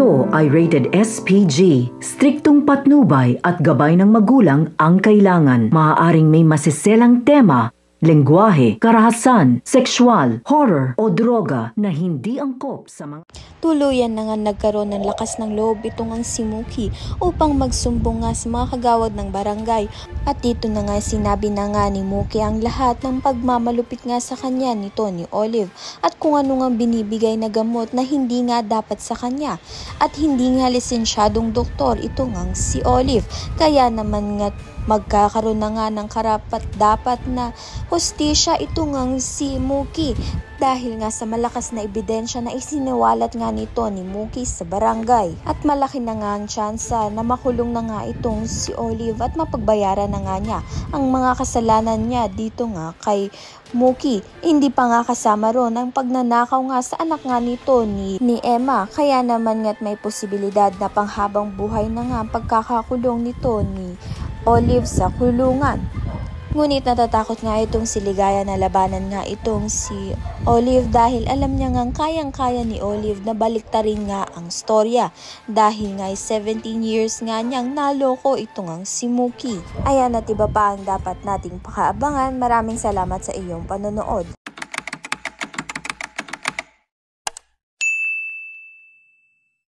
Ito ay rated SPG. Striktong patnubay at gabay ng magulang ang kailangan. Maaaring may masiselang tema, lengguwahe, karahasan, sexual, horror o droga na hindi angkop sa mga... Tuluyan na nga nagkaroon ng lakas ng loob itong ang si Muki upang magsumbong nga sa mga kagawad ng barangay. At dito na nga sinabi na nga ni Muki ang lahat ng pagmamalupit nga sa kanya nito ni Olive at kung ano nga binibigay na gamot na hindi nga dapat sa kanya. At hindi nga lisensyadong doktor ito nga si Olive. Kaya naman nga magkakaroon na nga ng karapat-dapat na hustisya ito nga si Muki dahil nga sa malakas na ebidensya na isiniwalat nga nito ni Muki sa barangay. At malaki na nga ang tsansa na makulong na nga itong si Olive at mapagbayaran na nga niya ang mga kasalanan niya dito nga kay Muki. Hindi pa nga kasama ron ang pagnanakaw nga sa anak nga nito ni Emma. Kaya naman nga't may posibilidad na panghabang buhay na nga ang pagkakakulong nito ni Olive sa kulungan. Ngunit natatakot nga itong si Ligaya na labanan nga itong si Olive dahil alam niya nga kayang-kaya ni Olive na baliktarin nga ang storya dahil nga 17 years nga niyang naloko ito nga si Muki. Ayan at iba pa ang dapat nating pakaabangan. Maraming salamat sa iyong panonood.